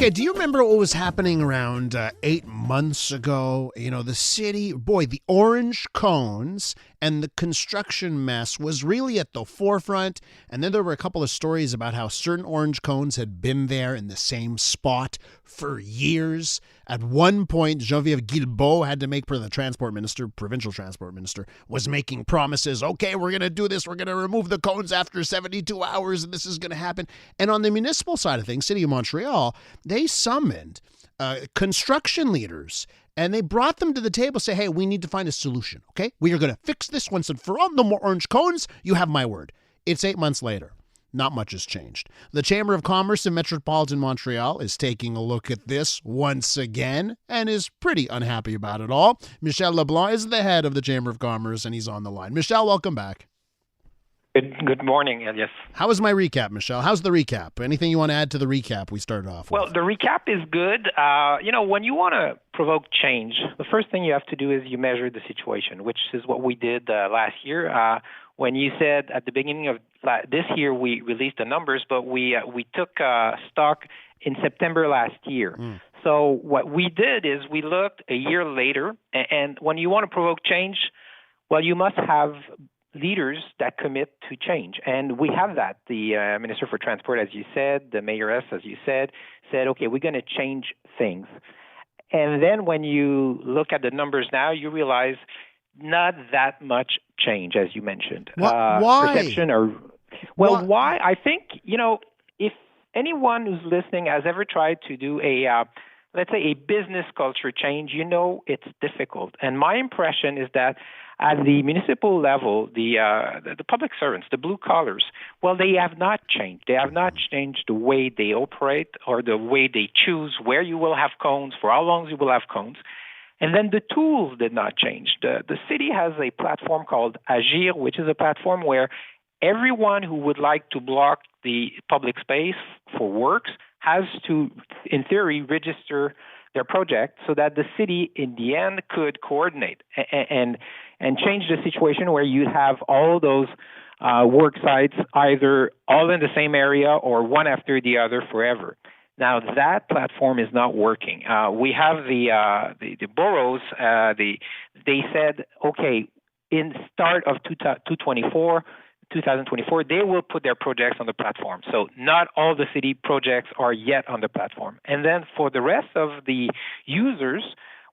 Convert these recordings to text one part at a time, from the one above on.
Okay, do you remember what was happening around 8 months ago? You know, the city, boy, the orange cones and the construction mess was really at the forefront. And then there were a couple of stories about how certain orange cones had been there in the same spot for years. At one point, Geneviève Guilbeault had to make, the transport minister, provincial transport minister, was making promises. Okay, we're going to do this. We're going to remove the cones after 72 hours, and this is going to happen. And on the municipal side of things, City of Montreal, they summoned construction leaders, and they brought them to the table, say, hey, we need to find a solution, okay? We are going to fix this once and for all. No more orange cones. You have my word. It's 8 months later. Not much has changed. The Chamber of Commerce in Metropolitan Montreal is taking a look at this once again and is pretty unhappy about it all. Michel Leblanc is the head of the Chamber of Commerce, and he's on the line. Michel, welcome back. Good morning, Elias. How was my recap, Michel? How's the recap? Anything you want to add to the recap we started off with? Well, the recap is good. When you want to provoke change, the first thing you have to do is you measure the situation, which is what we did last year. When you said at the beginning of this year we released the numbers, but we took stock in September last year. So what we did is we looked a year later, and when you want to provoke change, well, you must have leaders that commit to change. And we have that. The Minister for Transport, as you said, the Mayoress, as you said, okay, we're going to change things. And then when you look at the numbers now, you realize not that much change, as you mentioned. Why? Perception or, well, why? I think, if anyone who's listening has ever tried to do let's say a business culture change, it's difficult. And my impression is that at the municipal level, the public servants, the blue collars, well, they have not changed. They have not changed the way they operate or the way they choose where you will have cones, for how long you will have cones. And then the tools did not change. The city has a platform called Agir, which is a platform where everyone who would like to block the public space for works has to, in theory, register their project so that the city, in the end, could coordinate and change the situation where you have all those work sites either all in the same area or one after the other forever. Now, that platform is not working. We have the boroughs, they said, okay, in start of 2024, they will put their projects on the platform. So not all the city projects are yet on the platform. And then for the rest of the users,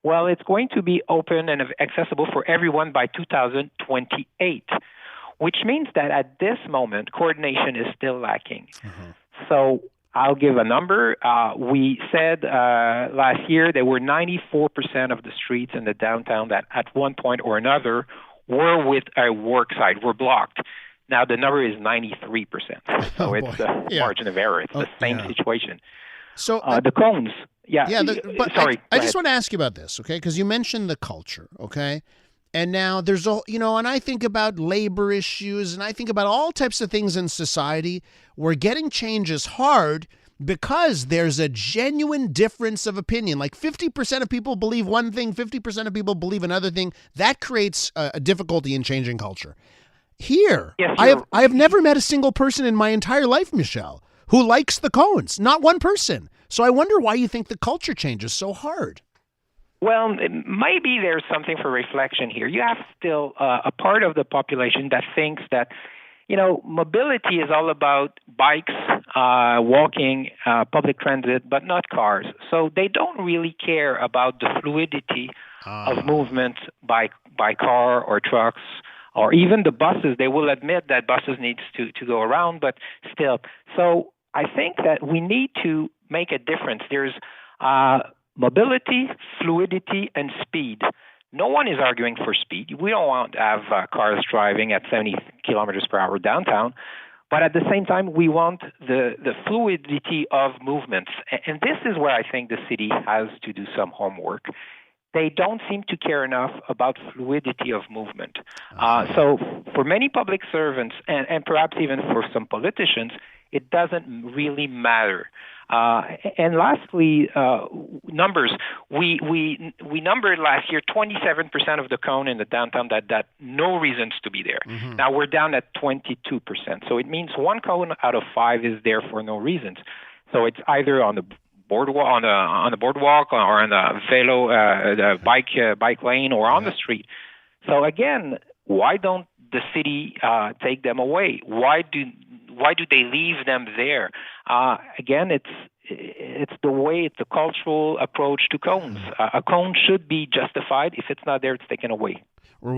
well, it's going to be open and accessible for everyone by 2028, which means that at this moment, coordination is still lacking. So I'll give a number. We said last year there were 94% of the streets in the downtown that at one point or another were with a work site, were blocked. Now the number is 93%. So it's a margin of error. It's the same situation. So the cones. Sorry. I just want to ask you about this, okay? Because you mentioned the culture, okay? And now there's and I think about labor issues and I think about all types of things in society where getting change is hard because there's a genuine difference of opinion. Like 50% of people believe one thing, 50% of people believe another thing. That creates a difficulty in changing culture. Here, yes, I have never met a single person in my entire life, Michel, who likes the cones. Not one person. So I wonder why you think the culture change is so hard. Well, maybe there's something for reflection here. You have still a part of the population that thinks that, mobility is all about bikes, walking, public transit, but not cars. So they don't really care about the fluidity of movement by car or trucks. Or even the buses. They will admit that buses need to go around, but still. So I think that we need to make a difference. There's mobility, fluidity, and speed. No one is arguing for speed. We don't want to have cars driving at 70 kilometers per hour downtown. But at the same time, we want the fluidity of movements. And this is where I think the city has to do some homework. They don't seem to care enough about fluidity of movement. So for many public servants, and perhaps even for some politicians, it doesn't really matter. And lastly, numbers. We numbered last year 27% of the cone in the downtown that no reasons to be there. Now we're down at 22%. So it means one cone out of 5 is there for no reasons. So it's either on the boardwalk on the boardwalk or on the the bike lane or on the street. So again, why don't the city take them away? Why do they leave them there? Again, it's the cultural approach to cones. A cone should be justified. If it's not there, it's taken away. We're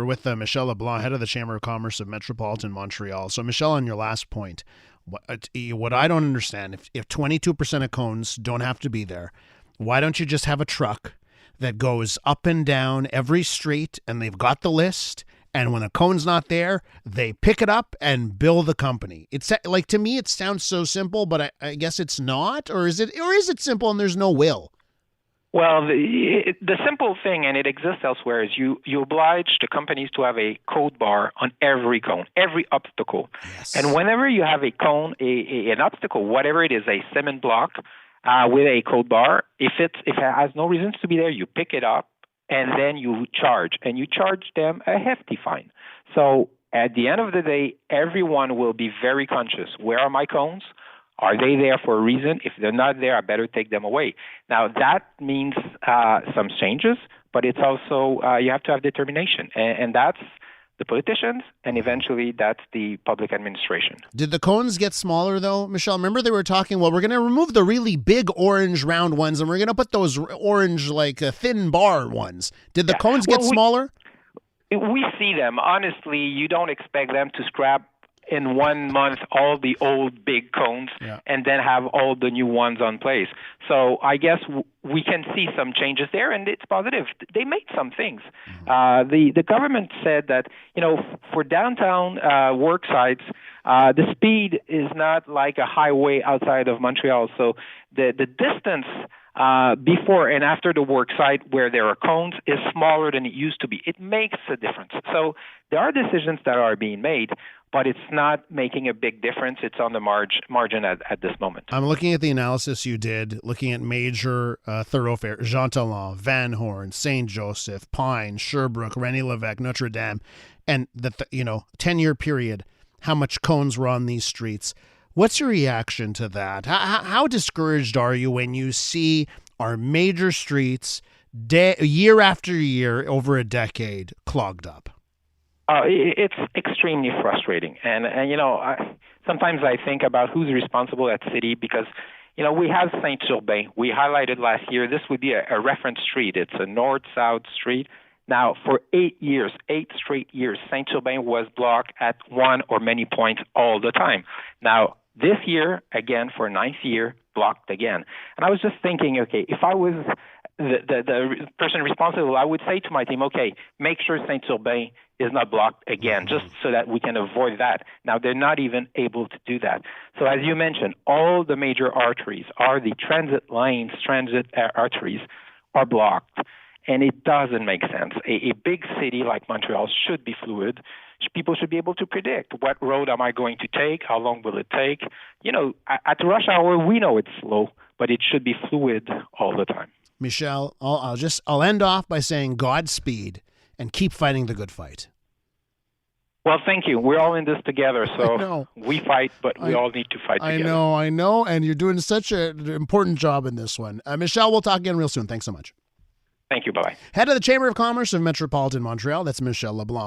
with Michel Leblanc, head of the Chamber of Commerce of Metropolitan Montreal. So, Michel, on your last point, what I don't understand, if 22% of cones don't have to be there, why don't you just have a truck that goes up and down every street, and they've got the list, and when a cone's not there, they pick it up and bill the company? It's like, to me, it sounds so simple, but I guess it's not, or is it simple and there's no will? Well, the simple thing, and it exists elsewhere, is you oblige the companies to have a code bar on every cone, every obstacle. Yes. And whenever you have a cone, an obstacle, whatever it is, a cement block with a code bar, if it has no reasons to be there, you pick it up and then you charge them a hefty fine. So at the end of the day, everyone will be very conscious. Where are my cones? Are they there for a reason? If they're not there, I better take them away. Now, that means some changes, but it's also you have to have determination. And that's the politicians, and eventually that's the public administration. Did the cones get smaller, though, Michel? Remember they were talking, well, we're going to remove the really big orange round ones, and we're going to put those orange, thin bar ones. Did the cones get smaller? We see them. Honestly, you don't expect them to scrap in 1 month all the old big cones and then have all the new ones on place. So I guess we can see some changes there, and it's positive. They made some things. The government said that, for downtown work sites, the speed is not like a highway outside of Montreal. So the distance before and after the work site where there are cones is smaller than it used to be. It makes a difference. So there are decisions that are being made, but it's not making a big difference. It's on the margin at this moment. I'm looking at the analysis you did, looking at major thoroughfares: Jean Talon, Van Horn, St. Joseph, Pine, Sherbrooke, René-Lévesque, Notre Dame, and the 10-year period, how much cones were on these streets. What's your reaction to that? How discouraged are you when you see our major streets year after year over a decade clogged up? It's extremely frustrating. And sometimes I think about who's responsible at city because, we have Saint-Urbain. We highlighted last year this would be a reference street. It's a north-south street. Now, for 8 straight years, Saint-Urbain was blocked at one or many points all the time. Now, this year, again, for 9th year, blocked again. And I was just thinking, okay, if I was the person responsible, I would say to my team, okay, make sure Saint-Urbain is not blocked again, just so that we can avoid that. Now, they're not even able to do that. So as you mentioned, all the major arteries are the transit arteries are blocked. And it doesn't make sense. A big city like Montreal should be fluid. People should be able to predict what road am I going to take, how long will it take. At rush hour, we know it's slow, but it should be fluid all the time. Michel, I'll end off by saying Godspeed and keep fighting the good fight. Well, thank you. We're all in this together, so we fight, but we all need to fight together. I know, and you're doing such an important job in this one. Michel, we'll talk again real soon. Thanks so much. Thank you. Bye-bye. Head of the Chamber of Commerce of Metropolitan Montreal, that's Michel Leblanc.